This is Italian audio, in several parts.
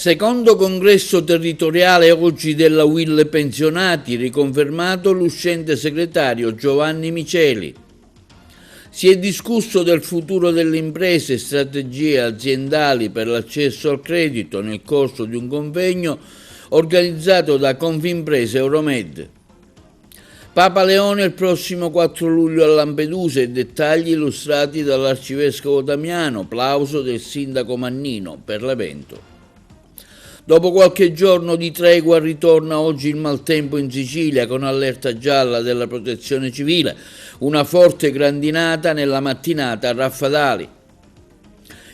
Secondo congresso territoriale oggi della UIL Pensionati, riconfermato l'uscente segretario Giovanni Miceli. Si è discusso del futuro delle imprese e strategie aziendali per l'accesso al credito nel corso di un convegno organizzato da Confimprese Euromed. Papa Leone il prossimo 4 luglio a Lampedusa e dettagli illustrati dall'arcivescovo Damiano, plauso del sindaco Mannino per l'evento. Dopo qualche giorno di tregua ritorna oggi il maltempo in Sicilia con allerta gialla della Protezione Civile, una forte grandinata nella mattinata a Raffadali.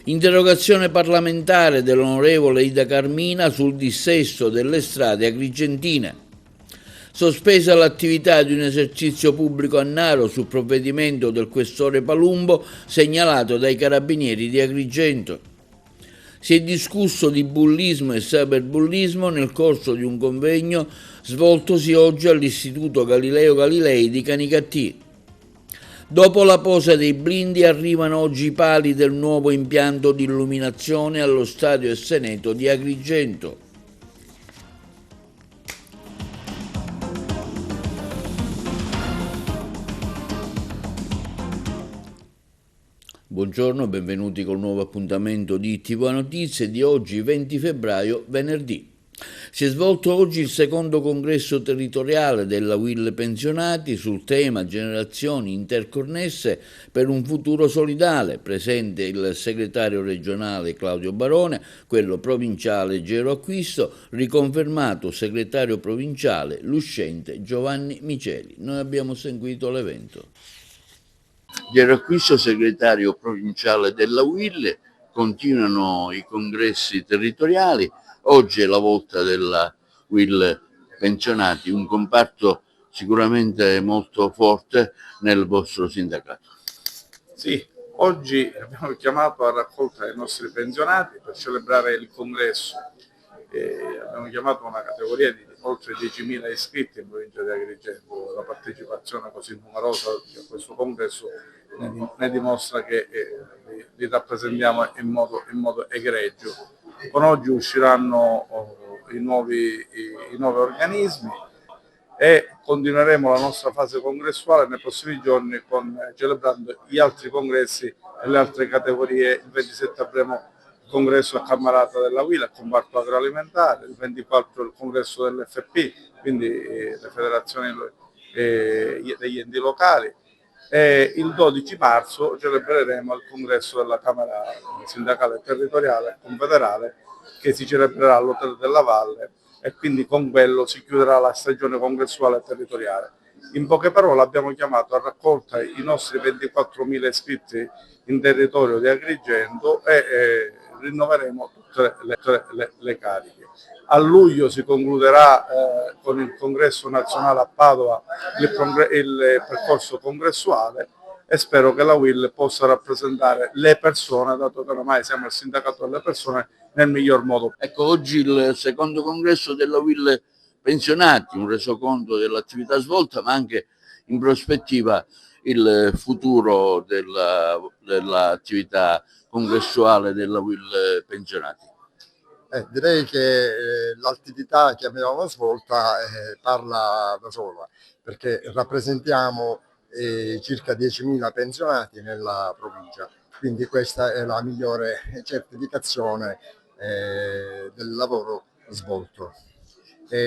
Interrogazione parlamentare dell'onorevole Ida Carmina sul dissesto delle strade agrigentine. Sospesa l'attività di un esercizio pubblico a Naro su provvedimento del questore Palumbo segnalato dai carabinieri di Agrigento. Si è discusso di bullismo e cyberbullismo nel corso di un convegno svoltosi oggi all'Istituto Galileo Galilei di Canicattì. Dopo la posa dei blindi arrivano oggi i pali del nuovo impianto di illuminazione allo Stadio Esseneto di Agrigento. Buongiorno, benvenuti col nuovo appuntamento di TV Notizie di oggi 20 febbraio, venerdì. Si è svolto oggi il secondo congresso territoriale della UIL Pensionati sul tema generazioni interconnesse per un futuro solidale, presente il segretario regionale Claudio Barone, quello provinciale Gero Acquisto, riconfermato segretario provinciale l'uscente Giovanni Miceli. Noi abbiamo seguito l'evento. Gero Acquisto, segretario provinciale della UIL, continuano i congressi territoriali. Oggi è la volta della UIL Pensionati, un comparto sicuramente molto forte nel vostro sindacato. Sì, oggi abbiamo chiamato a raccolta dei nostri pensionati per celebrare il congresso. Abbiamo chiamato una categoria di oltre 10.000 iscritti in provincia di Agrigento. La partecipazione così numerosa a questo congresso ne dimostra che li rappresentiamo in modo egregio. Con oggi usciranno i nuovi organismi e continueremo la nostra fase congressuale nei prossimi giorni celebrando gli altri congressi e le altre categorie. Il 27 avremo il congresso a Cammarata della UIL, il comparto agroalimentare, il 24 il congresso dell'FP, quindi le federazioni degli enti locali, e il 12 marzo celebreremo il congresso della Camera Sindacale Territoriale Confederale che si celebrerà all'Hotel della Valle, e quindi con quello si chiuderà la stagione congressuale territoriale. In poche parole abbiamo chiamato a raccolta i nostri 24.000 iscritti in territorio di Agrigento e rinnoveremo tutte le cariche. A luglio si concluderà con il congresso nazionale a Padova il percorso congressuale e spero che la UIL possa rappresentare le persone, dato che ormai siamo il sindacato delle persone, nel miglior modo. Ecco, oggi il secondo congresso della UIL Pensionati, un resoconto dell'attività svolta, ma anche in prospettiva il futuro dell'attività congressuale della UIL Pensionati. Direi che l'attività che abbiamo svolta parla da sola, perché rappresentiamo circa 10.000 pensionati nella provincia, quindi questa è la migliore certificazione del lavoro svolto.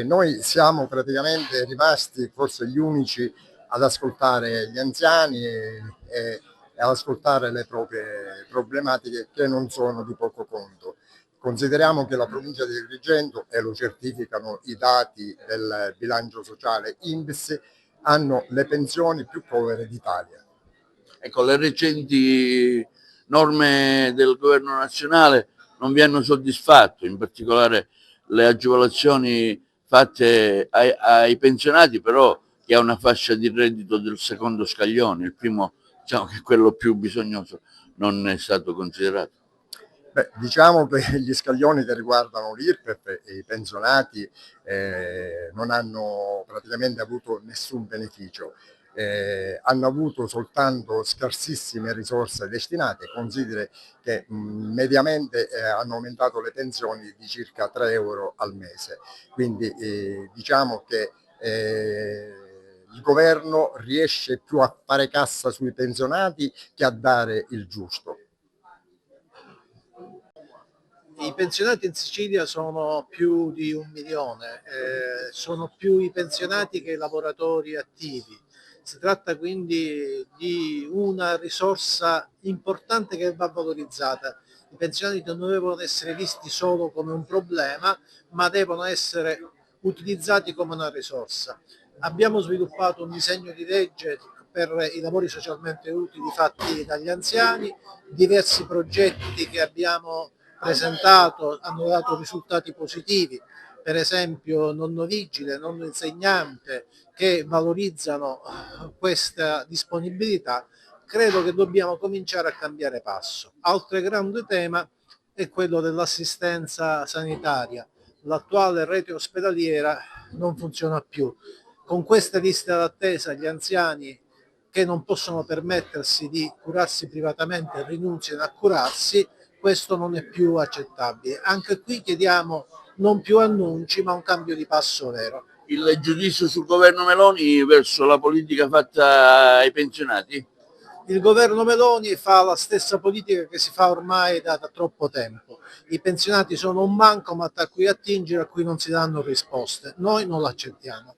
Noi siamo praticamente rimasti forse gli unici ad ascoltare gli anziani e ad ascoltare le proprie problematiche, che non sono di poco conto. Consideriamo che la provincia di Agrigento, e lo certificano i dati del bilancio sociale INPS, hanno le pensioni più povere d'Italia. Ecco, le recenti norme del governo nazionale non vi hanno soddisfatto, in particolare le agevolazioni fatte ai pensionati, però che ha una fascia di reddito del secondo scaglione, il primo, diciamo che è quello più bisognoso, non è stato considerato. Beh, diciamo che gli scaglioni che riguardano l'IRPEF e i pensionati non hanno praticamente avuto nessun beneficio. hanno avuto soltanto scarsissime risorse destinate. Consideri che mediamente hanno aumentato le pensioni di circa 3 euro al mese, quindi diciamo che il governo riesce più a fare cassa sui pensionati che a dare il giusto. I pensionati in Sicilia sono più di 1 milione, sono più i pensionati che i lavoratori attivi. Si tratta quindi di una risorsa importante che va valorizzata. I pensionati non devono essere visti solo come un problema, ma devono essere utilizzati come una risorsa. Abbiamo sviluppato un disegno di legge per i lavori socialmente utili fatti dagli anziani, diversi progetti che abbiamo presentato hanno dato risultati positivi, per esempio nonno vigile, nonno insegnante, che valorizzano questa disponibilità. Credo che dobbiamo cominciare a cambiare passo. Altro grande tema è quello dell'assistenza sanitaria. L'attuale rete ospedaliera non funziona più. Con queste liste d'attesa gli anziani che non possono permettersi di curarsi privatamente rinunziano a curarsi. Questo non è più accettabile. Anche qui chiediamo non più annunci, ma un cambio di passo vero. Il giudizio sul governo Meloni verso la politica fatta ai pensionati? Il governo Meloni fa la stessa politica che si fa ormai da troppo tempo. I pensionati sono un bancomat a cui attingere, a cui non si danno risposte. Noi non l'accettiamo.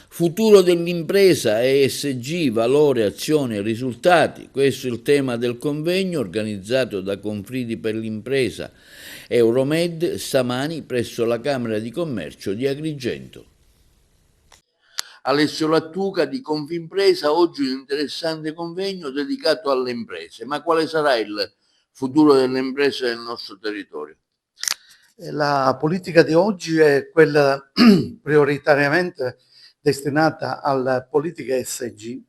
Futuro dell'impresa, ESG, valore, azioni e risultati. Questo è il tema del convegno organizzato da Confidi per l'impresa Euromed stamani presso la Camera di Commercio di Agrigento. Alessio Lattuca di Confimpresa, oggi un interessante convegno dedicato alle imprese. Ma quale sarà il futuro delle imprese nel nostro territorio? La politica di oggi è quella prioritariamente destinata alla politica ESG.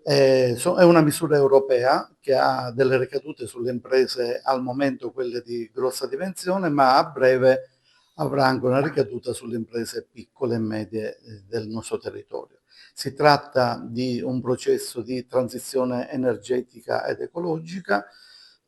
È una misura europea che ha delle ricadute sulle imprese, al momento quelle di grossa dimensione, ma a breve avrà anche una ricaduta sulle imprese piccole e medie del nostro territorio. Si tratta di un processo di transizione energetica ed ecologica,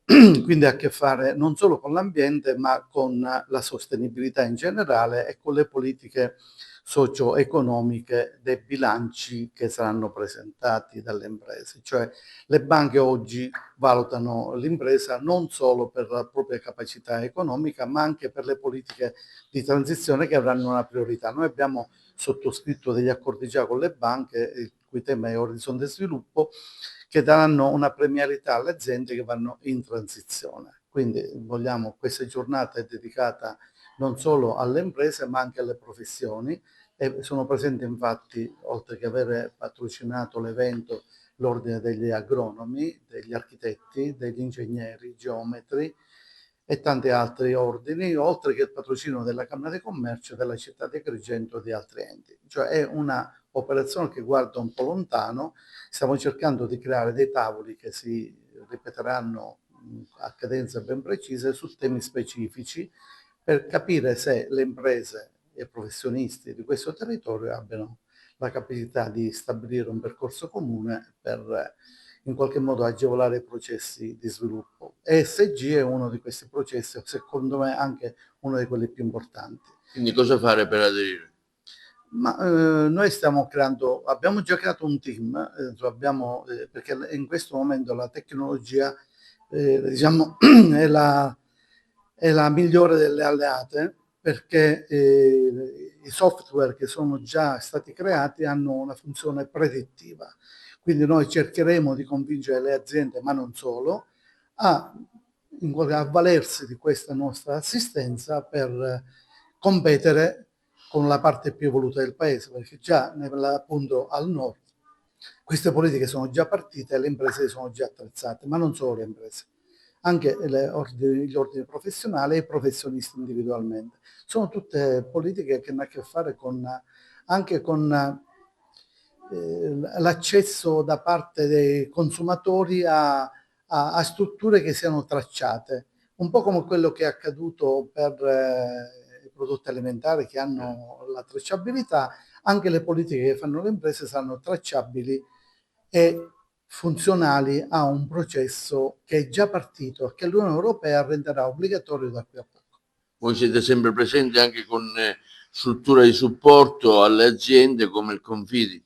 quindi ha a che fare non solo con l'ambiente, ma con la sostenibilità in generale e con le politiche socio-economiche dei bilanci che saranno presentati dalle imprese. Cioè le banche oggi valutano l'impresa non solo per la propria capacità economica, ma anche per le politiche di transizione che avranno una priorità. Noi abbiamo sottoscritto degli accordi già con le banche, il cui tema è Orizzonte Sviluppo, che daranno una premialità alle aziende che vanno in transizione. Quindi questa giornata è dedicata non solo alle imprese ma anche alle professioni, e sono presenti infatti, oltre che avere patrocinato l'evento, l'ordine degli agronomi, degli architetti, degli ingegneri, geometri e tanti altri ordini, oltre che il patrocinio della Camera di Commercio, della città di Agrigento e di altri enti. Cioè è una operazione che guarda un po' lontano. Stiamo cercando di creare dei tavoli che si ripeteranno a cadenze ben precise su temi specifici, per capire se le imprese e i professionisti di questo territorio abbiano la capacità di stabilire un percorso comune per in qualche modo agevolare i processi di sviluppo. ESG è uno di questi processi, secondo me anche uno di quelli più importanti. Quindi cosa fare per aderire? Noi abbiamo già creato un team, perché in questo momento la tecnologia diciamo è la migliore delle alleate, perché i software che sono già stati creati hanno una funzione predittiva. Quindi noi cercheremo di convincere le aziende, ma non solo, a avvalersi di questa nostra assistenza per competere con la parte più evoluta del paese, perché già appunto al nord queste politiche sono già partite e le imprese sono già attrezzate, ma non solo le imprese, anche gli ordini professionali e i professionisti individualmente. Sono tutte politiche che hanno a che fare anche con l'accesso da parte dei consumatori a strutture che siano tracciate, un po' come quello che è accaduto per i prodotti alimentari che hanno la tracciabilità. anche le politiche che fanno le imprese saranno tracciabili e funzionali a un processo che è già partito e che l'Unione Europea renderà obbligatorio da qui a poco. Voi siete sempre presenti anche con strutture di supporto alle aziende come il Confidi?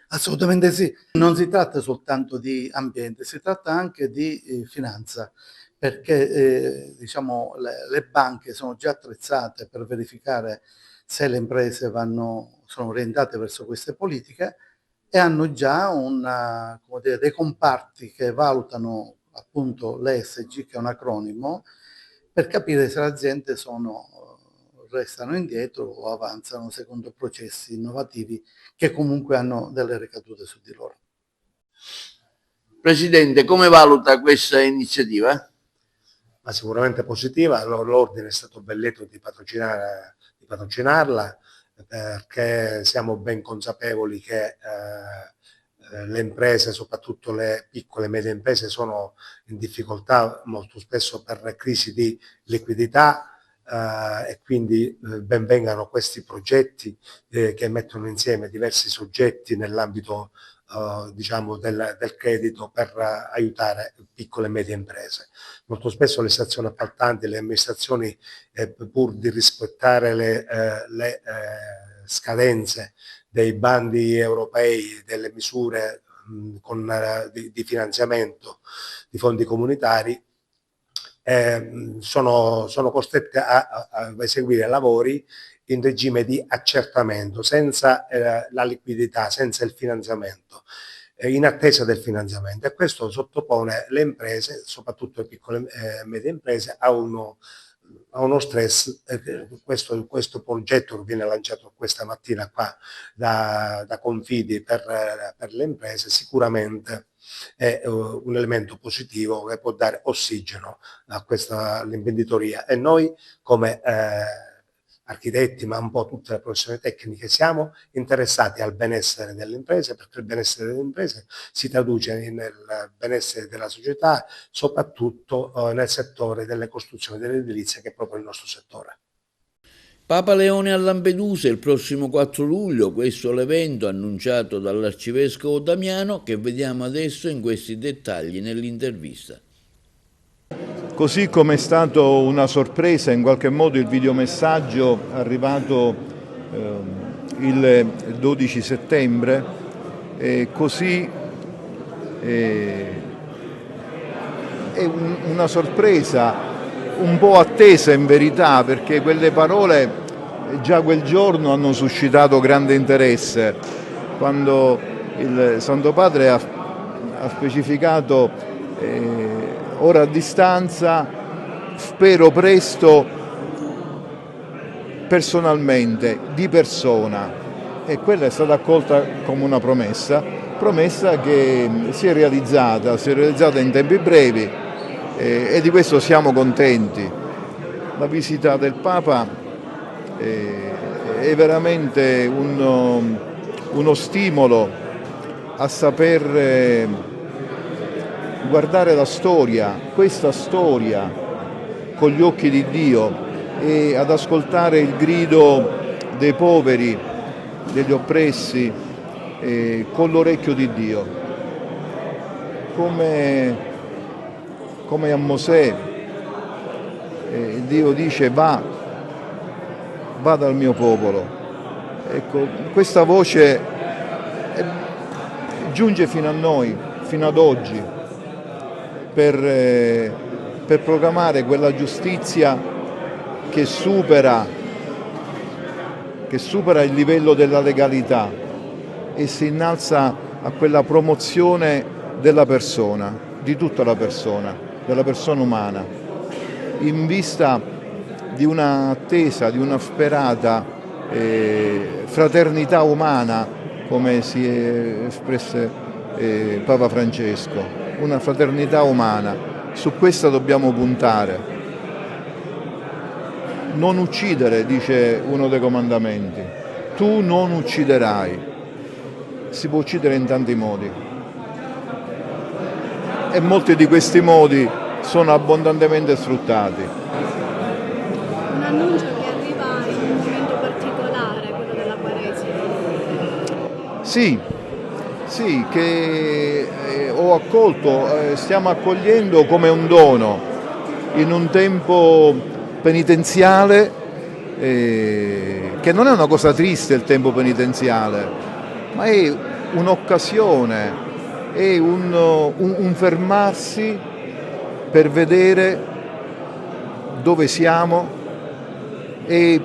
Assolutamente sì, non si tratta soltanto di ambiente, si tratta anche di finanza, perché diciamo, le banche sono già attrezzate per verificare se le imprese sono orientate verso queste politiche e hanno già dei comparti che valutano appunto l'ESG, che è un acronimo, per capire se le aziende restano indietro o avanzano secondo processi innovativi che comunque hanno delle ricadute su di loro. Presidente, come valuta questa iniziativa? Ma sicuramente positiva. L'ordine è stato ben lieto di patrocinarla, perché siamo ben consapevoli che le imprese, soprattutto le piccole e medie imprese, sono in difficoltà molto spesso per crisi di liquidità, e quindi ben vengano questi progetti che mettono insieme diversi soggetti nell'ambito diciamo del credito per aiutare piccole e medie imprese. Molto spesso le stazioni appaltanti, le amministrazioni, pur di rispettare le scadenze dei bandi europei, delle misure di finanziamento di fondi comunitari, sono costrette a eseguire lavori in regime di accertamento, senza la liquidità, senza il finanziamento, in attesa del finanziamento, e questo sottopone le imprese, soprattutto le piccole e medie imprese, a uno stress. Questo progetto che viene lanciato questa mattina qua da Confidi per le imprese sicuramente è un elemento positivo che può dare ossigeno all'imprenditoria, e noi come architetti, ma un po' tutte le professioni tecniche, siamo interessati al benessere delle imprese, perché il benessere delle imprese si traduce nel benessere della società, soprattutto nel settore delle costruzioni dell'edilizia, che è proprio il nostro settore. Papa Leone a Lampedusa il prossimo 4 luglio, questo è l'evento annunciato dall'Arcivescovo Damiano, che vediamo adesso in questi dettagli nell'intervista. Così come è stato una sorpresa in qualche modo il videomessaggio arrivato il 12 settembre, così è una sorpresa un po' attesa in verità, perché quelle parole già quel giorno hanno suscitato grande interesse, quando il Santo Padre ha specificato ora a distanza, spero presto personalmente, di persona, e quella è stata accolta come una promessa che si è realizzata in tempi brevi, e di questo siamo contenti. La visita del Papa è veramente uno stimolo a saper guardare la storia, questa storia, con gli occhi di Dio, e ad ascoltare il grido dei poveri, degli oppressi, con l'orecchio di Dio. Come a Mosè, Dio dice va dal mio popolo. Ecco, questa voce giunge fino a noi, fino ad oggi, per proclamare quella giustizia che supera il livello della legalità e si innalza a quella promozione della persona, di tutta la persona, della persona umana, in vista di una attesa, di una sperata fraternità umana, come si espresse Papa Francesco, una fraternità umana. Su questa dobbiamo puntare. Non uccidere, dice uno dei comandamenti. Tu non ucciderai. Si può uccidere in tanti modi, e molti di questi modi sono abbondantemente sfruttati. Un annuncio che arriva in un momento particolare, quello della Quaresima. Sì, che ho accolto, stiamo accogliendo come un dono in un tempo penitenziale, che non è una cosa triste il tempo penitenziale, ma è un'occasione, è un fermarsi per vedere dove siamo e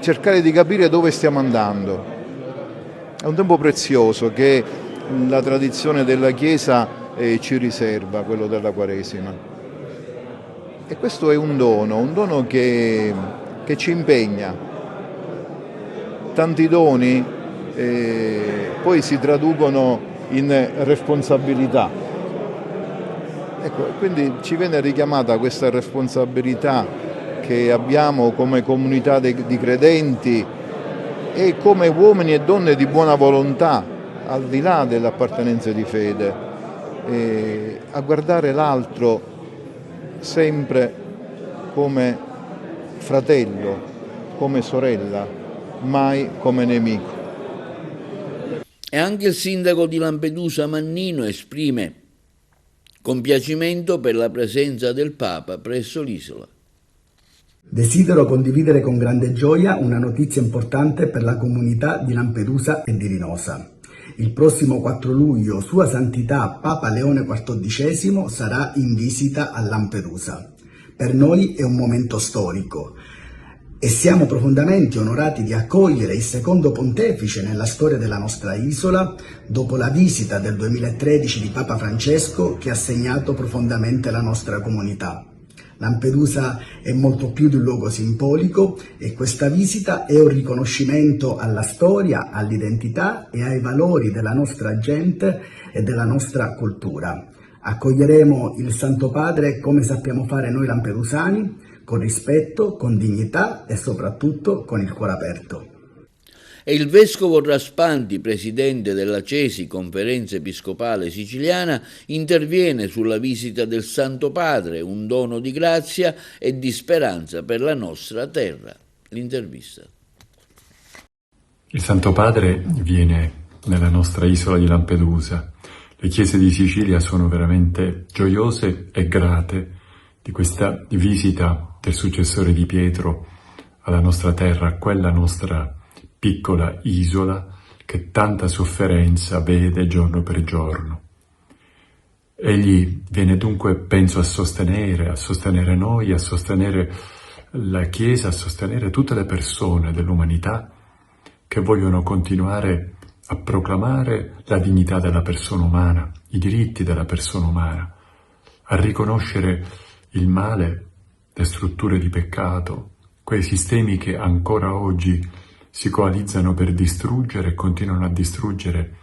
cercare di capire dove stiamo andando. È un tempo prezioso che la tradizione della Chiesa ci riserva, quello della Quaresima. E questo è un dono che ci impegna. Tanti doni poi si traducono in responsabilità. Ecco, quindi ci viene richiamata questa responsabilità che abbiamo come comunità di credenti e come uomini e donne di buona volontà, al di là delle appartenenze di fede, a guardare l'altro sempre come fratello, come sorella, mai come nemico. E anche il sindaco di Lampedusa Mannino esprime compiacimento per la presenza del Papa presso l'isola. Desidero condividere con grande gioia una notizia importante per la comunità di Lampedusa e di Linosa. Il prossimo 4 luglio Sua Santità Papa Leone XIV sarà in visita a Lampedusa. Per noi è un momento storico e siamo profondamente onorati di accogliere il secondo pontefice nella storia della nostra isola dopo la visita del 2013 di Papa Francesco che ha segnato profondamente la nostra comunità. Lampedusa è molto più di un luogo simbolico e questa visita è un riconoscimento alla storia, all'identità e ai valori della nostra gente e della nostra cultura. Accoglieremo il Santo Padre come sappiamo fare noi lampedusani, con rispetto, con dignità e soprattutto con il cuore aperto. E il vescovo Raspanti, presidente della CESI, Conferenza Episcopale Siciliana, interviene sulla visita del Santo Padre, un dono di grazia e di speranza per la nostra terra. L'intervista. Il Santo Padre viene nella nostra isola di Lampedusa. Le chiese di Sicilia sono veramente gioiose e grate di questa visita del successore di Pietro alla nostra terra, quella nostra piccola isola che tanta sofferenza vede giorno per giorno. Egli viene dunque, penso, a sostenere noi, a sostenere la Chiesa, a sostenere tutte le persone dell'umanità che vogliono continuare a proclamare la dignità della persona umana, i diritti della persona umana, a riconoscere il male, le strutture di peccato, quei sistemi che ancora oggi si coalizzano per distruggere e continuano a distruggere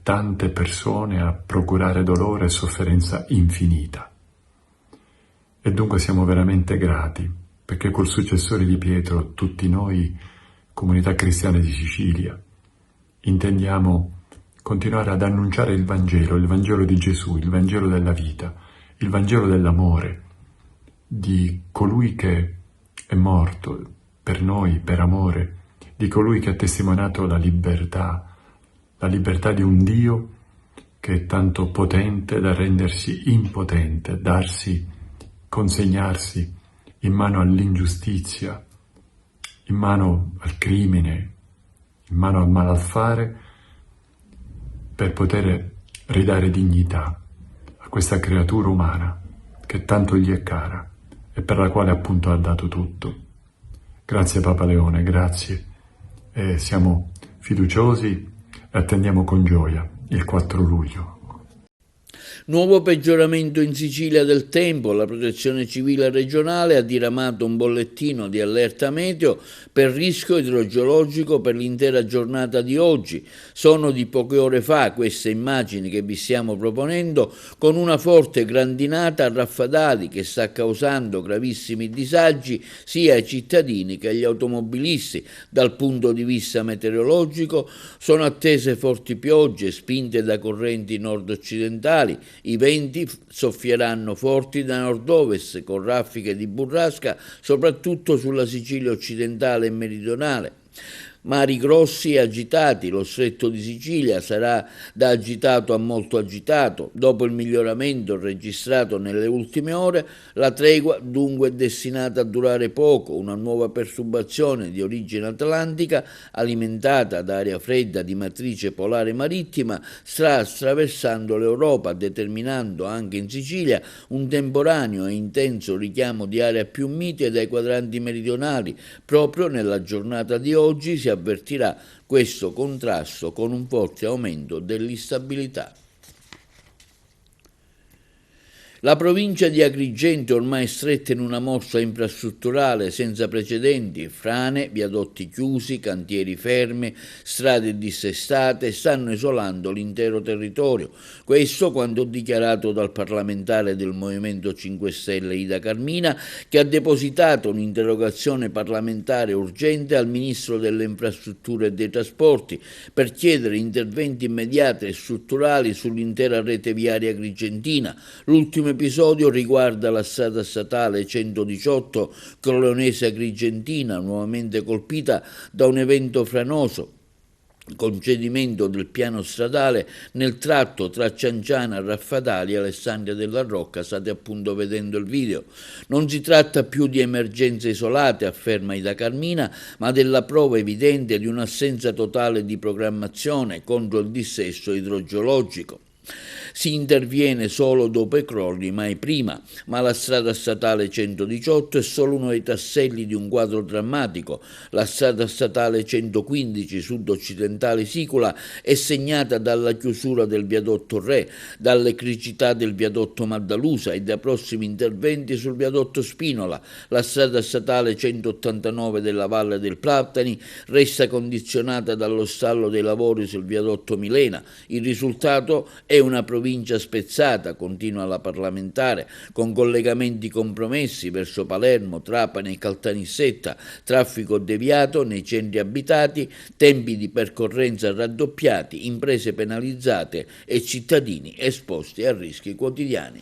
tante persone, a procurare dolore e sofferenza infinita. E dunque siamo veramente grati, perché col successore di Pietro, tutti noi, comunità cristiana di Sicilia, intendiamo continuare ad annunciare il Vangelo di Gesù, il Vangelo della vita, il Vangelo dell'amore, di colui che è morto per noi, per amore, di colui che ha testimoniato la libertà di un Dio che è tanto potente da rendersi impotente, consegnarsi in mano all'ingiustizia, in mano al crimine, in mano al malaffare, per poter ridare dignità a questa creatura umana che tanto gli è cara e per la quale appunto ha dato tutto. Grazie Papa Leone, grazie. E siamo fiduciosi e attendiamo con gioia il 4 luglio. Nuovo peggioramento in Sicilia del tempo. La Protezione Civile regionale ha diramato un bollettino di allerta meteo per rischio idrogeologico per l'intera giornata di oggi. Sono di poche ore fa queste immagini che vi stiamo proponendo, con una forte grandinata a raffadali che sta causando gravissimi disagi sia ai cittadini che agli automobilisti. Dal punto di vista meteorologico sono attese forti piogge spinte da correnti nord-occidentali. I venti soffieranno forti da nord-ovest con raffiche di burrasca soprattutto sulla Sicilia occidentale e meridionale. Mari grossi e agitati, lo stretto di Sicilia sarà da agitato a molto agitato. Dopo il miglioramento registrato nelle ultime ore, la tregua dunque è destinata a durare poco. Una nuova perturbazione di origine atlantica, alimentata da aria fredda di matrice polare marittima, sta attraversando l'Europa, determinando anche in Sicilia un temporaneo e intenso richiamo di aria più mite dai quadranti meridionali. Proprio nella giornata di oggi si avvertirà questo contrasto con un forte aumento dell'instabilità. La provincia di Agrigento, ormai stretta in una morsa infrastrutturale senza precedenti, frane, viadotti chiusi, cantieri fermi, strade dissestate, stanno isolando l'intero territorio. Questo quanto dichiarato dal parlamentare del Movimento 5 Stelle Ida Carmina, che ha depositato un'interrogazione parlamentare urgente al Ministro delle Infrastrutture e dei Trasporti per chiedere interventi immediati e strutturali sull'intera rete viaria agrigentina. L'ultimo episodio riguarda la strada statale 118 Colonese Agrigentina, nuovamente colpita da un evento franoso, con cedimento del piano stradale nel tratto tra Cianciana, Raffadali e Alessandria della Rocca. State appunto vedendo il video. Non si tratta più di emergenze isolate, afferma Ida Carmina, ma della prova evidente di un'assenza totale di programmazione contro il dissesto idrogeologico. Si interviene solo dopo i crolli, mai prima, ma la strada statale 118 è solo uno dei tasselli di un quadro drammatico. La strada statale 115 sud-occidentale Sicola è segnata dalla chiusura del viadotto Re, dalle criticità del viadotto Maddalusa e dai prossimi interventi sul viadotto Spinola. La strada statale 189 della Valle del Platani resta condizionata dallo stallo dei lavori sul viadotto Milena. Il risultato è una provincia spezzata, continua la parlamentare, con collegamenti compromessi verso Palermo, Trapani e Caltanissetta, traffico deviato nei centri abitati, tempi di percorrenza raddoppiati, imprese penalizzate e cittadini esposti a rischi quotidiani.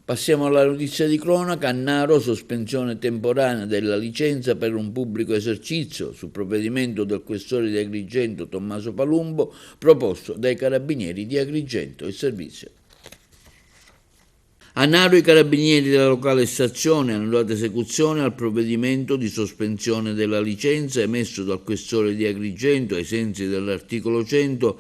Passiamo alla notizia di cronaca. A Naro, sospensione temporanea della licenza per un pubblico esercizio su provvedimento del questore di Agrigento Tommaso Palumbo, proposto dai carabinieri di Agrigento. Il servizio. A Naro i carabinieri della locale stazione hanno dato esecuzione al provvedimento di sospensione della licenza emesso dal questore di Agrigento ai sensi dell'articolo 100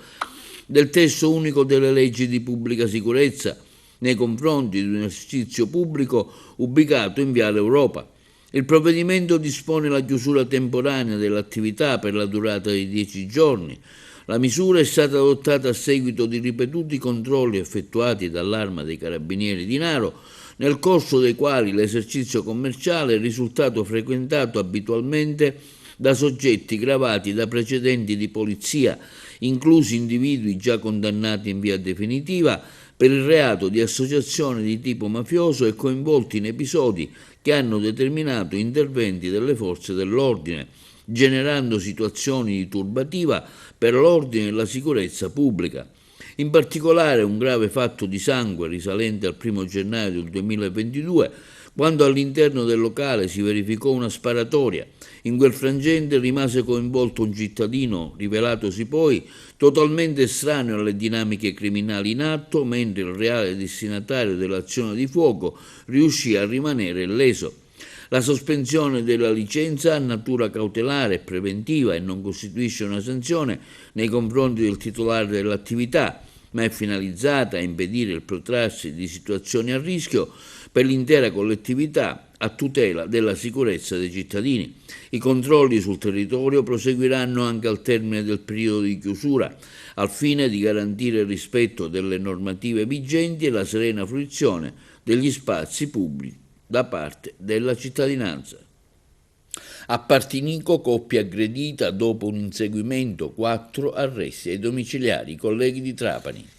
del testo unico delle leggi di pubblica sicurezza nei confronti di un esercizio pubblico ubicato in Viale Europa. Il provvedimento dispone la chiusura temporanea dell'attività per la durata di 10 giorni. La misura è stata adottata a seguito di ripetuti controlli effettuati dall'Arma dei Carabinieri di Naro, nel corso dei quali l'esercizio commerciale è risultato frequentato abitualmente da soggetti gravati da precedenti di polizia, inclusi individui già condannati in via definitiva per il reato di associazione di tipo mafioso e coinvolti in episodi che hanno determinato interventi delle forze dell'ordine, generando situazioni di turbativa per l'ordine e la sicurezza pubblica. In particolare un grave fatto di sangue risalente al 1 gennaio del 2022, quando all'interno del locale si verificò una sparatoria. In quel frangente rimase coinvolto un cittadino, rivelatosi poi totalmente estraneo alle dinamiche criminali in atto, mentre il reale destinatario dell'azione di fuoco riuscì a rimanere illeso. La sospensione della licenza ha natura cautelare e preventiva e non costituisce una sanzione nei confronti del titolare dell'attività, ma è finalizzata a impedire il protrarsi di situazioni a rischio per l'intera collettività a tutela della sicurezza dei cittadini. I controlli sul territorio proseguiranno anche al termine del periodo di chiusura, al fine di garantire il rispetto delle normative vigenti e la serena fruizione degli spazi pubblici da parte della cittadinanza. A Partinico, coppia aggredita dopo un inseguimento, 4 arresti ai domiciliari, colleghi di Trapani.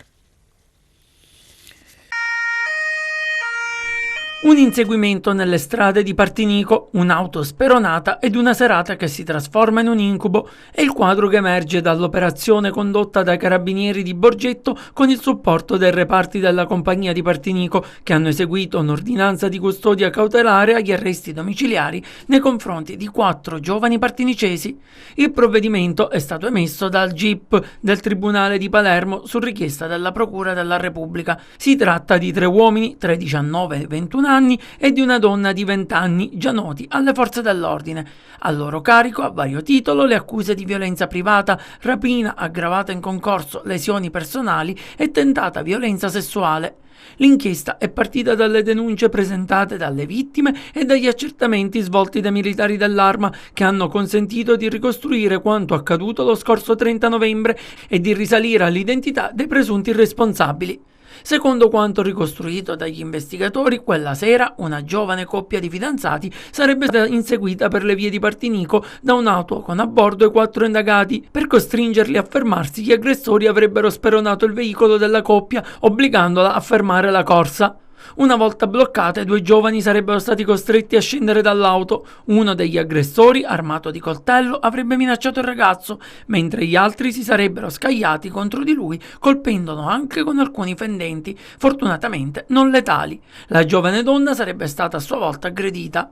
Un inseguimento nelle strade di Partinico, un'auto speronata ed una serata che si trasforma in un incubo è il quadro che emerge dall'operazione condotta dai carabinieri di Borgetto con il supporto dei reparti della compagnia di Partinico, che hanno eseguito un'ordinanza di custodia cautelare agli arresti domiciliari nei confronti di 4 giovani partinicesi. Il provvedimento è stato emesso dal GIP del Tribunale di Palermo su richiesta della Procura della Repubblica. Si tratta di 3 uomini tra i 19 e i 21 anni e di una donna di 20 anni già noti alle forze dell'ordine. A loro carico, a vario titolo, le accuse di violenza privata, rapina aggravata in concorso, lesioni personali e tentata violenza sessuale. L'inchiesta è partita dalle denunce presentate dalle vittime e dagli accertamenti svolti dai militari dell'Arma, che hanno consentito di ricostruire quanto accaduto lo scorso 30 novembre e di risalire all'identità dei presunti responsabili. Secondo quanto ricostruito dagli investigatori, quella sera una giovane coppia di fidanzati sarebbe stata inseguita per le vie di Partinico da un'auto con a bordo i 4 indagati. Per costringerli a fermarsi, gli aggressori avrebbero speronato il veicolo della coppia, obbligandola a fermare la corsa. Una volta bloccate, 2 giovani sarebbero stati costretti a scendere dall'auto. Uno degli aggressori, armato di coltello, avrebbe minacciato il ragazzo, mentre gli altri si sarebbero scagliati contro di lui, colpendolo anche con alcuni fendenti, fortunatamente non letali. La giovane donna sarebbe stata a sua volta aggredita.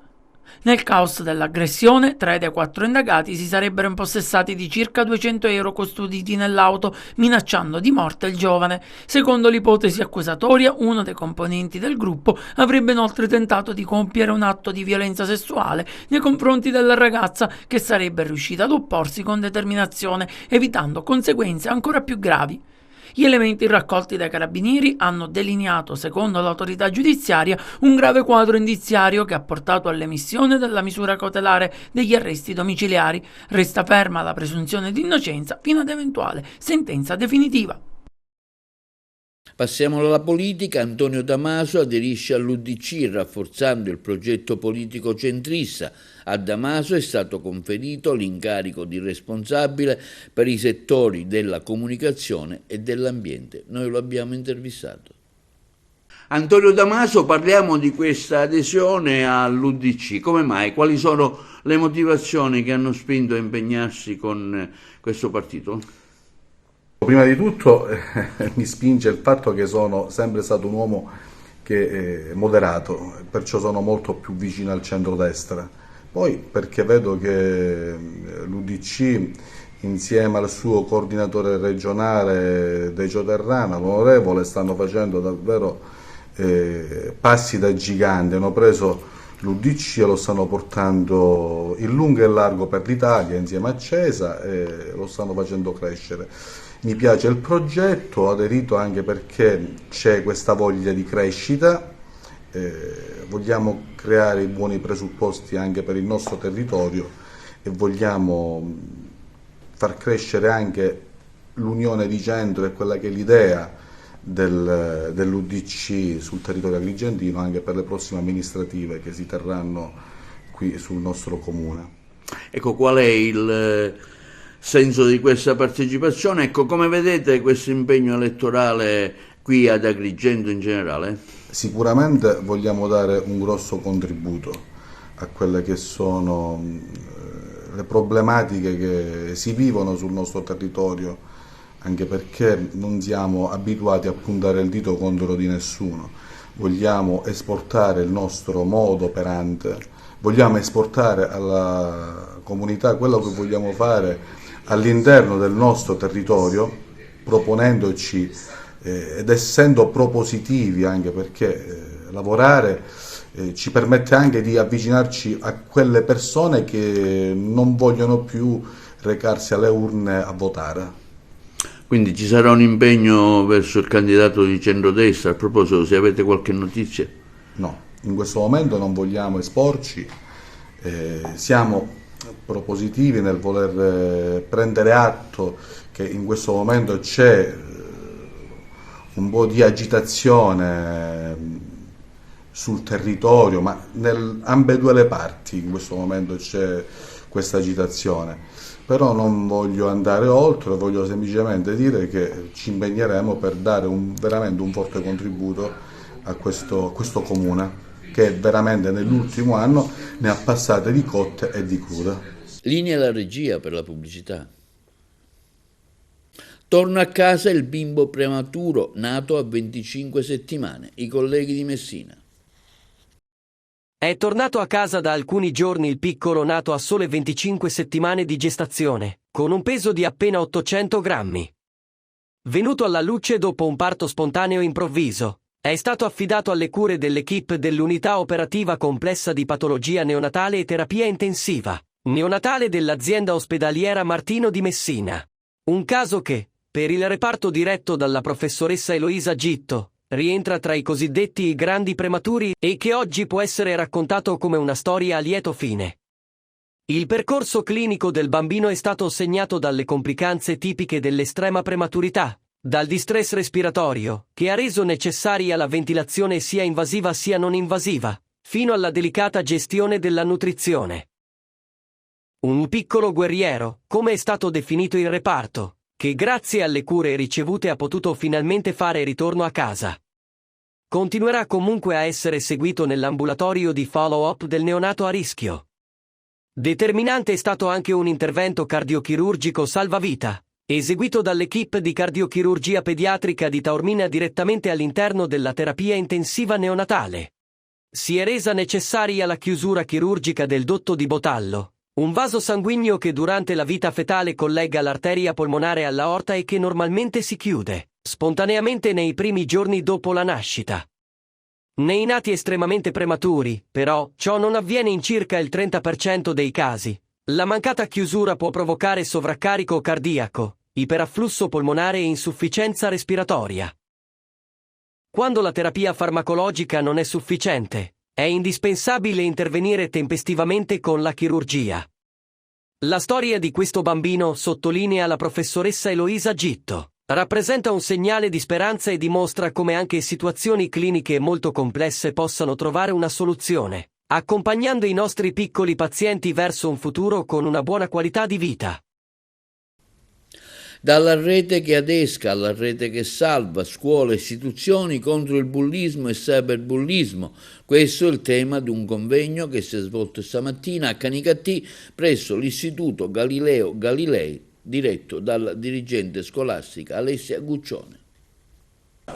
Nel caos dell'aggressione, 3 dei 4 indagati si sarebbero impossessati di circa 200 euro custoditi nell'auto, minacciando di morte il giovane. Secondo l'ipotesi accusatoria, uno dei componenti del gruppo avrebbe inoltre tentato di compiere un atto di violenza sessuale nei confronti della ragazza, che sarebbe riuscita ad opporsi con determinazione, evitando conseguenze ancora più gravi. Gli elementi raccolti dai carabinieri hanno delineato, secondo l'autorità giudiziaria, un grave quadro indiziario che ha portato all'emissione della misura cautelare degli arresti domiciliari. Resta ferma la presunzione di innocenza fino ad eventuale sentenza definitiva. Passiamo alla politica. Antonio Damaso aderisce all'UDC rafforzando il progetto politico centrista. A Damaso è stato conferito l'incarico di responsabile per i settori della comunicazione e dell'ambiente. Noi lo abbiamo intervistato. Antonio Damaso, parliamo di questa adesione all'UDC. Come mai? Quali sono le motivazioni che hanno spinto a impegnarsi con questo partito? Prima di tutto mi spinge il fatto che sono sempre stato un uomo che è moderato, perciò sono molto più vicino al centrodestra. Poi perché vedo che l'UDC, insieme al suo coordinatore regionale Decio Terrana, l'onorevole, stanno facendo davvero passi da gigante. Hanno preso l'UDC e lo stanno portando in lungo e largo per l'Italia insieme a Cesa e lo stanno facendo crescere. Mi piace il progetto, ho aderito anche perché c'è questa voglia di crescita, vogliamo creare i buoni presupposti anche per il nostro territorio e vogliamo far crescere anche l'unione di centro e quella che è l'idea dell'UDC sul territorio agrigentino anche per le prossime amministrative che si terranno qui sul nostro comune. Ecco, qual è il senso di questa partecipazione? Ecco, come vedete questo impegno elettorale qui ad Agrigento in generale? Sicuramente vogliamo dare un grosso contributo a quelle che sono le problematiche che si vivono sul nostro territorio, anche perché non siamo abituati a puntare il dito contro di nessuno. Vogliamo esportare il nostro modo operante, vogliamo esportare alla comunità quello che vogliamo fare all'interno del nostro territorio, proponendoci ed essendo propositivi, anche perché lavorare ci permette anche di avvicinarci a quelle persone che non vogliono più recarsi alle urne a votare. Quindi ci sarà un impegno verso il candidato di centrodestra? A proposito, se avete qualche notizia? No, in questo momento non vogliamo esporci, siamo propositivi nel voler prendere atto che in questo momento c'è un po' di agitazione sul territorio, ma ambedue le parti in questo momento c'è questa agitazione. Però non voglio andare oltre, voglio semplicemente dire che ci impegneremo per dare veramente un forte contributo a questo comune. che veramente nell'ultimo anno ne ha passate di cotte e di crude. Linea la regia per la pubblicità. Torna a casa il bimbo prematuro nato a 25 settimane. I colleghi di Messina. È tornato a casa da alcuni giorni il piccolo nato a sole 25 settimane di gestazione, con un peso di appena 800 grammi. Venuto alla luce dopo un parto spontaneo improvviso, è stato affidato alle cure dell'equipe dell'unità operativa complessa di patologia neonatale e terapia intensiva, neonatale dell'azienda ospedaliera Martino di Messina. Un caso che, per il reparto diretto dalla professoressa Eloisa Gitto, rientra tra i cosiddetti grandi prematuri e che oggi può essere raccontato come una storia a lieto fine. Il percorso clinico del bambino è stato segnato dalle complicanze tipiche dell'estrema prematurità, dal distress respiratorio, che ha reso necessaria la ventilazione sia invasiva sia non invasiva, fino alla delicata gestione della nutrizione. Un piccolo guerriero, come è stato definito il reparto, che grazie alle cure ricevute ha potuto finalmente fare ritorno a casa. Continuerà comunque a essere seguito nell'ambulatorio di follow-up del neonato a rischio. Determinante è stato anche un intervento cardiochirurgico salvavita, eseguito dall'equipe di cardiochirurgia pediatrica di Taormina direttamente all'interno della terapia intensiva neonatale. Si è resa necessaria la chiusura chirurgica del dotto di Botallo, un vaso sanguigno che durante la vita fetale collega l'arteria polmonare all'aorta e che normalmente si chiude spontaneamente nei primi giorni dopo la nascita. Nei nati estremamente prematuri, però, ciò non avviene in circa il 30% dei casi. La mancata chiusura può provocare sovraccarico cardiaco, iperafflusso polmonare e insufficienza respiratoria. Quando la terapia farmacologica non è sufficiente, è indispensabile intervenire tempestivamente con la chirurgia. La storia di questo bambino, sottolinea la professoressa Eloisa Gitto, rappresenta un segnale di speranza e dimostra come anche situazioni cliniche molto complesse possano trovare una soluzione, accompagnando i nostri piccoli pazienti verso un futuro con una buona qualità di vita. Dalla rete che adesca alla rete che salva, scuole e istituzioni contro il bullismo e cyberbullismo. Questo è il tema di un convegno che si è svolto stamattina a Canicattì presso l'Istituto Galileo Galilei, diretto dalla dirigente scolastica Alessia Guccione.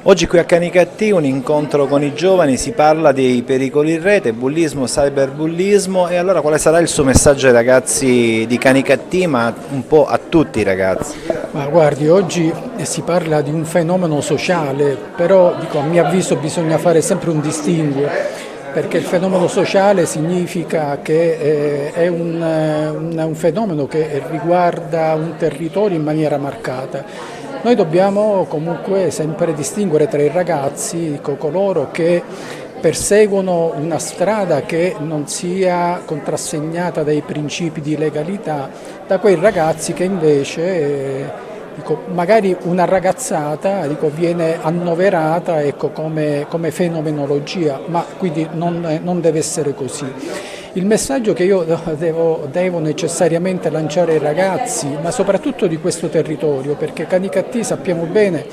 Oggi qui a Canicattì un incontro con i giovani, si parla dei pericoli in rete, bullismo, cyberbullismo, e allora quale sarà il suo messaggio ai ragazzi di Canicattì, ma un po' a tutti i ragazzi? Ma guardi, oggi si parla di un fenomeno sociale, però a mio avviso bisogna fare sempre un distinguo, perché il fenomeno sociale significa che è un fenomeno che riguarda un territorio in maniera marcata. Noi dobbiamo comunque sempre distinguere tra i ragazzi, coloro che perseguono una strada che non sia contrassegnata dai principi di legalità, da quei ragazzi che invece magari una ragazzata viene annoverata come fenomenologia, ma quindi non deve essere così. Il messaggio che io devo necessariamente lanciare ai ragazzi, ma soprattutto di questo territorio, perché Canicattì sappiamo bene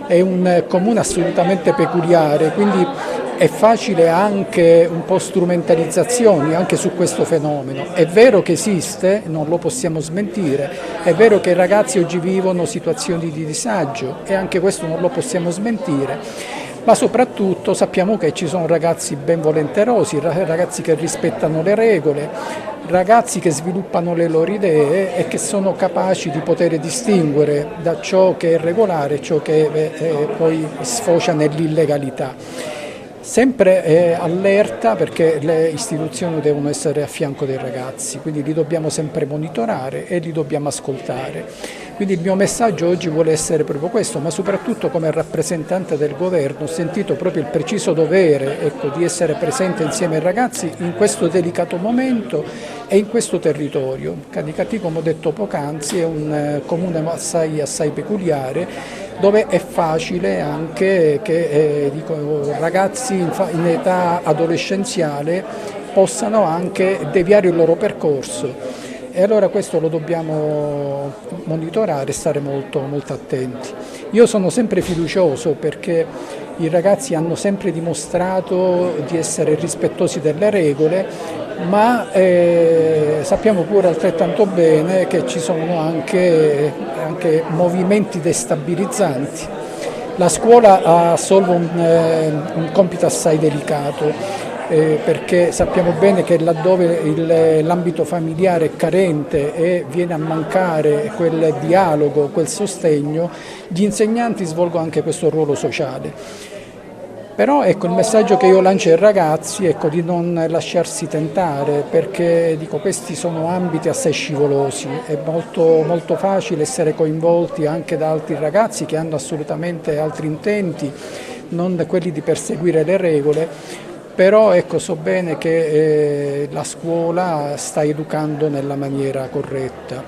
è un comune assolutamente peculiare, quindi è facile anche un po' strumentalizzazioni anche su questo fenomeno. È vero che esiste, non lo possiamo smentire, è vero che i ragazzi oggi vivono situazioni di disagio e anche questo non lo possiamo smentire, ma soprattutto sappiamo che ci sono ragazzi ben volenterosi, ragazzi che rispettano le regole, ragazzi che sviluppano le loro idee e che sono capaci di poter distinguere da ciò che è regolare e ciò che poi sfocia nell'illegalità. Sempre allerta, perché le istituzioni devono essere a fianco dei ragazzi, quindi li dobbiamo sempre monitorare e li dobbiamo ascoltare. Quindi il mio messaggio oggi vuole essere proprio questo, ma soprattutto come rappresentante del governo ho sentito proprio il preciso dovere di essere presente insieme ai ragazzi in questo delicato momento e in questo territorio. Canicattì, come ho detto poc'anzi, è un comune assai peculiare, dove è facile anche che ragazzi in età adolescenziale possano anche deviare il loro percorso E allora questo lo dobbiamo monitorare e stare molto, molto attenti. Io sono sempre fiducioso perché i ragazzi hanno sempre dimostrato di essere rispettosi delle regole, ma sappiamo pure altrettanto bene che ci sono anche movimenti destabilizzanti. La scuola ha solo un compito assai delicato. Perché sappiamo bene che laddove l'ambito familiare è carente e viene a mancare quel dialogo, quel sostegno, gli insegnanti svolgono anche questo ruolo sociale. Però ecco, il messaggio che io lancio ai ragazzi è di non lasciarsi tentare, perché questi sono ambiti assai scivolosi, è molto, molto facile essere coinvolti anche da altri ragazzi che hanno assolutamente altri intenti, non quelli di perseguire le regole. Però ecco, so bene che la scuola sta educando nella maniera corretta,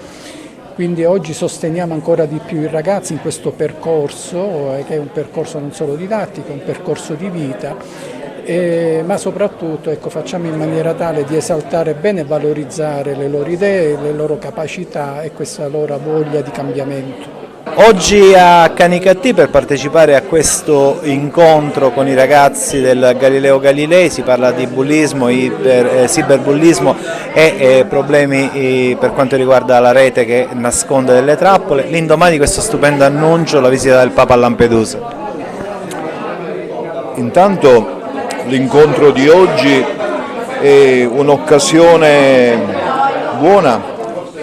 quindi oggi sosteniamo ancora di più i ragazzi in questo percorso, che è un percorso non solo didattico, è un percorso di vita, ma soprattutto facciamo in maniera tale di esaltare bene e valorizzare le loro idee, le loro capacità e questa loro voglia di cambiamento. Oggi a Canicattì, per partecipare a questo incontro con i ragazzi del Galileo Galilei, si parla di bullismo, cyberbullismo e problemi per quanto riguarda la rete che nasconde delle trappole. L'indomani di questo stupendo annuncio, la visita del Papa a Lampedusa. Intanto l'incontro di oggi è un'occasione buona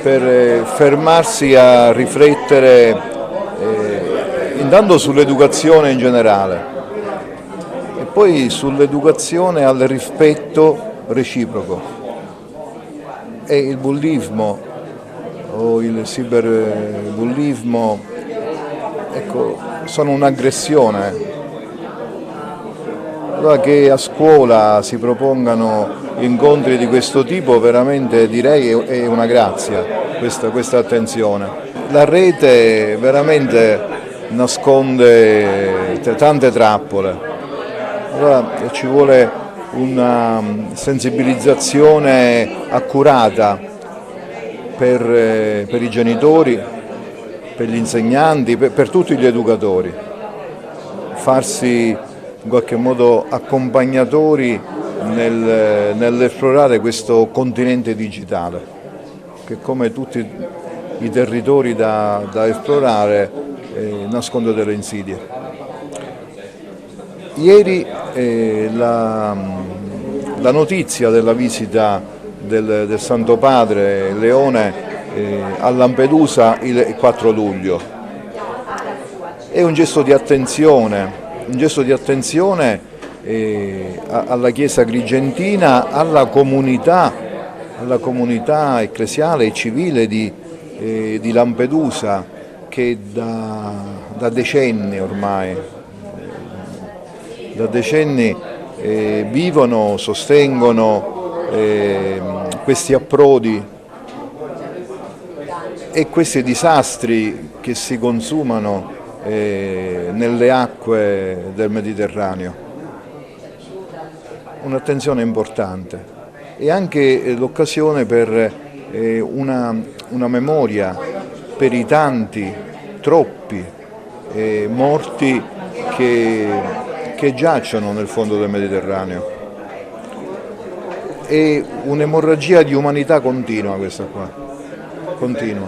per fermarsi a riflettere intanto sull'educazione in generale e poi sull'educazione al rispetto reciproco. E il bullismo o il cyberbullismo sono un'aggressione. Allora, che a scuola si propongano incontri di questo tipo veramente direi è una grazia questa attenzione. La rete veramente nasconde tante trappole, allora ci vuole una sensibilizzazione accurata per i genitori, per gli insegnanti, per tutti gli educatori, farsi in qualche modo accompagnatori nell'esplorare questo continente digitale, che come tutti i territori da esplorare nasconde delle insidie. Ieri la notizia della visita del Santo Padre Leone a Lampedusa il 4 luglio è un gesto di attenzione alla Chiesa Agrigentina, alla comunità ecclesiale e civile di Lampedusa, che da decenni ormai vivono, sostengono questi approdi e questi disastri che si consumano nelle acque del Mediterraneo. Un'attenzione importante e anche l'occasione per una memoria per i tanti, troppi morti che giacciono nel fondo del Mediterraneo. È un'emorragia di umanità continua questa qua, continua.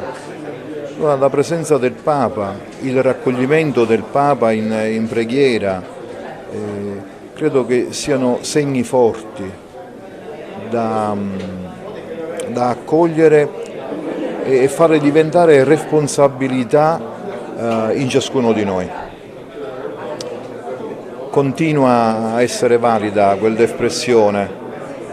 Allora, la presenza del Papa, il raccoglimento del Papa in preghiera, credo che siano segni forti da accogliere e fare diventare responsabilità in ciascuno di noi. Continua a essere valida quell'espressione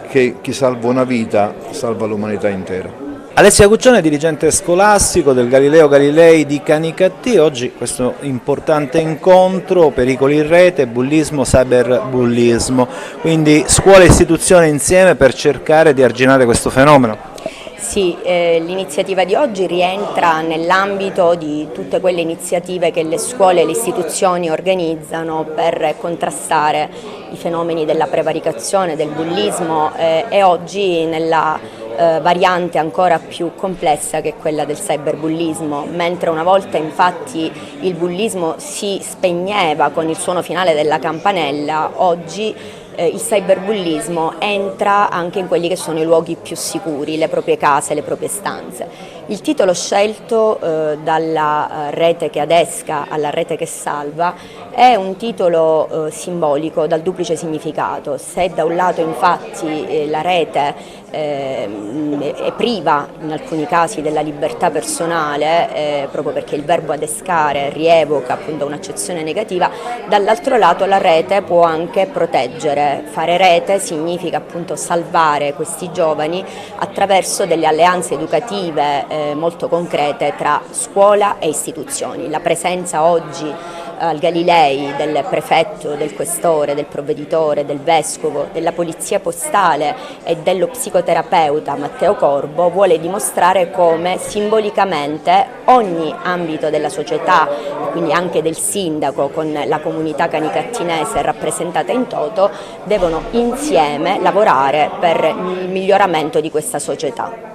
che chi salva una vita salva l'umanità intera. Alessia Cuccione, dirigente scolastico del Galileo Galilei di Canicattì, oggi questo importante incontro, pericoli in rete, bullismo, cyberbullismo, quindi scuola e istituzione insieme per cercare di arginare questo fenomeno. Sì, l'iniziativa di oggi rientra nell'ambito di tutte quelle iniziative che le scuole e le istituzioni organizzano per contrastare i fenomeni della prevaricazione, del bullismo e oggi nella variante ancora più complessa che è quella del cyberbullismo. Mentre una volta infatti il bullismo si spegneva con il suono finale della campanella, oggi il cyberbullismo entra anche in quelli che sono i luoghi più sicuri, le proprie case, le proprie stanze. Il titolo scelto dalla rete che adesca alla rete che salva è un titolo simbolico dal duplice significato. Se da un lato infatti la rete è priva in alcuni casi della libertà personale, proprio perché il verbo adescare rievoca appunto un'accezione negativa, dall'altro lato la rete può anche proteggere. Fare rete significa appunto salvare questi giovani attraverso delle alleanze educative molto concrete tra scuola e istituzioni. La presenza oggi al Galilei del prefetto, del questore, del provveditore, del vescovo, della polizia postale e dello psicoterapeuta Matteo Corbo vuole dimostrare come simbolicamente ogni ambito della società, quindi anche del sindaco con la comunità canicattinese rappresentata in toto, devono insieme lavorare per il miglioramento di questa società.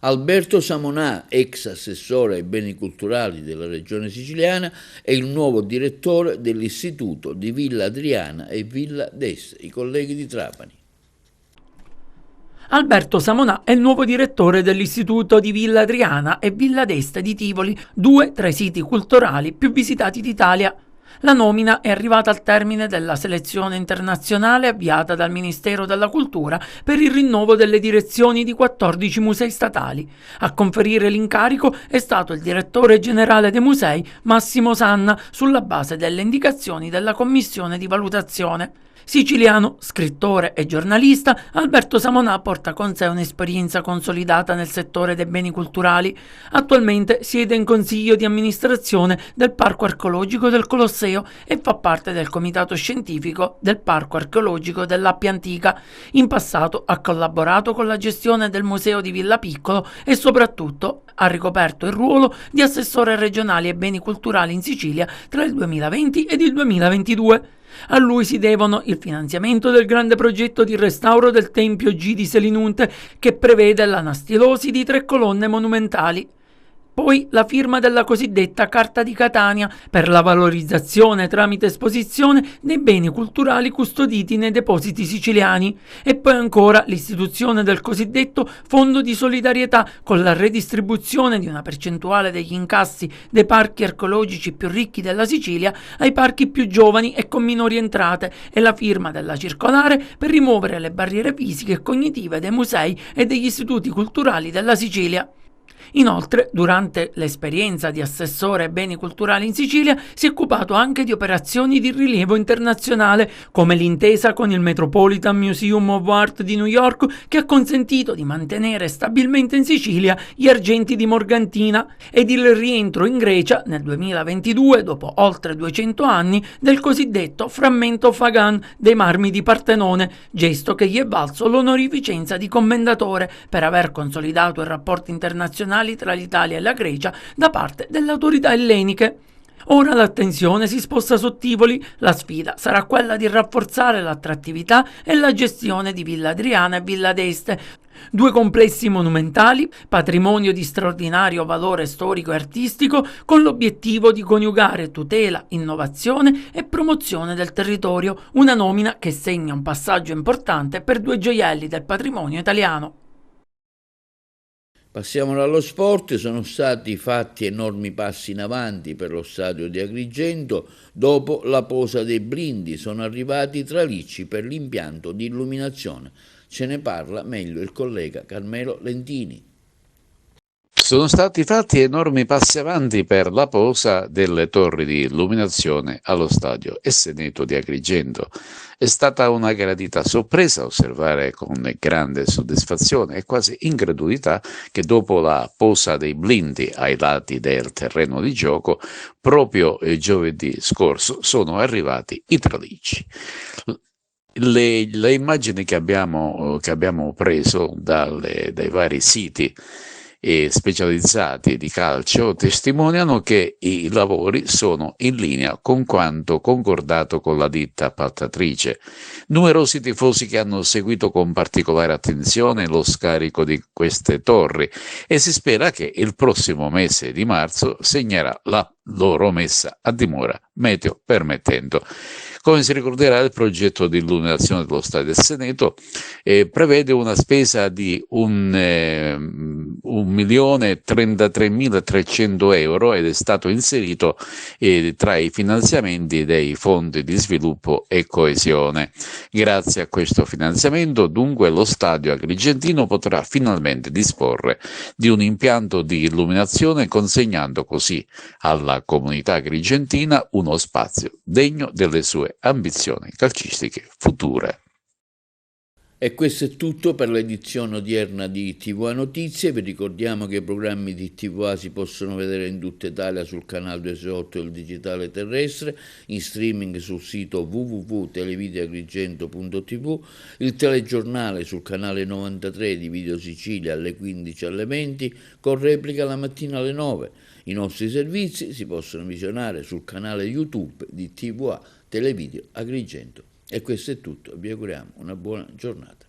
Alberto Samonà, ex assessore ai beni culturali della regione siciliana, è il nuovo direttore dell'Istituto di Villa Adriana e Villa d'Este, i colleghi di Trapani. Alberto Samonà è il nuovo direttore dell'Istituto di Villa Adriana e Villa d'Este di Tivoli, 2 tra i siti culturali più visitati d'Italia. La nomina è arrivata al termine della selezione internazionale avviata dal Ministero della Cultura per il rinnovo delle direzioni di 14 musei statali. A conferire l'incarico è stato il direttore generale dei musei Massimo Sanna, sulla base delle indicazioni della commissione di valutazione. Siciliano, scrittore e giornalista, Alberto Samonà porta con sé un'esperienza consolidata nel settore dei beni culturali. Attualmente siede in consiglio di amministrazione del Parco Archeologico del Colosseo e fa parte del comitato scientifico del Parco Archeologico dell'Appia Antica. In passato ha collaborato con la gestione del Museo di Villa Piccolo e soprattutto ha ricoperto il ruolo di assessore regionale ai beni culturali in Sicilia tra il 2020 ed il 2022. A lui si devono il finanziamento del grande progetto di restauro del Tempio G di Selinunte, che prevede l'anastilosi di 3 colonne monumentali. Poi la firma della cosiddetta Carta di Catania per la valorizzazione tramite esposizione dei beni culturali custoditi nei depositi siciliani, e poi ancora l'istituzione del cosiddetto Fondo di Solidarietà con la redistribuzione di una percentuale degli incassi dei parchi archeologici più ricchi della Sicilia ai parchi più giovani e con minori entrate, e la firma della circolare per rimuovere le barriere fisiche e cognitive dei musei e degli istituti culturali della Sicilia. Inoltre, durante l'esperienza di assessore ai beni culturali in Sicilia, si è occupato anche di operazioni di rilievo internazionale, come l'intesa con il Metropolitan Museum of Art di New York, che ha consentito di mantenere stabilmente in Sicilia gli argenti di Morgantina, ed il rientro in Grecia nel 2022, dopo oltre 200 anni, del cosiddetto frammento Fagan dei marmi di Partenone, gesto che gli è valso l'onorificenza di commendatore per aver consolidato i rapporti internazionali tra l'Italia e la Grecia da parte delle autorità elleniche. Ora l'attenzione si sposta su Tivoli. La sfida sarà quella di rafforzare l'attrattività e la gestione di Villa Adriana e Villa d'Este, 2 complessi monumentali, patrimonio di straordinario valore storico e artistico, con l'obiettivo di coniugare tutela, innovazione e promozione del territorio, una nomina che segna un passaggio importante per 2 gioielli del patrimonio italiano. Passiamo dallo sport. Sono stati fatti enormi passi in avanti per lo stadio di Agrigento. Dopo la posa dei blindi sono arrivati i tralicci per l'impianto di illuminazione. Ce ne parla meglio il collega Carmelo Lentini. Sono stati fatti enormi passi avanti per la posa delle torri di illuminazione allo stadio Esseneto di Agrigento. È stata una gradita sorpresa osservare con grande soddisfazione e quasi incredulità che dopo la posa dei blindi ai lati del terreno di gioco, proprio giovedì scorso sono arrivati i tralicci. Le immagini che abbiamo preso dai vari siti specializzati di calcio testimoniano che i lavori sono in linea con quanto concordato con la ditta appaltatrice. Numerosi tifosi che hanno seguito con particolare attenzione lo scarico di queste torri e si spera che il prossimo mese di marzo segnerà la loro messa a dimora, meteo permettendo. Come si ricorderà, il progetto di illuminazione dello Stadio del Seneto prevede una spesa di 1.033.300 euro ed è stato inserito tra i finanziamenti dei fondi di sviluppo e coesione. Grazie a questo finanziamento, dunque, lo Stadio Agrigentino potrà finalmente disporre di un impianto di illuminazione, consegnando così alla comunità agrigentina uno spazio degno delle sue ambizioni calcistiche future. E questo è tutto per l'edizione odierna di TVA Notizie. Vi ricordiamo che i programmi di TVA si possono vedere in tutta Italia sul canale 268 del digitale terrestre, in streaming sul sito www.televideoagrigento.tv, il telegiornale sul canale 93 di Video Sicilia alle 15 alle 20, con replica la mattina alle 9. I nostri servizi si possono visionare sul canale YouTube di TVA Televideo Agrigento. E questo è tutto, vi auguriamo una buona giornata.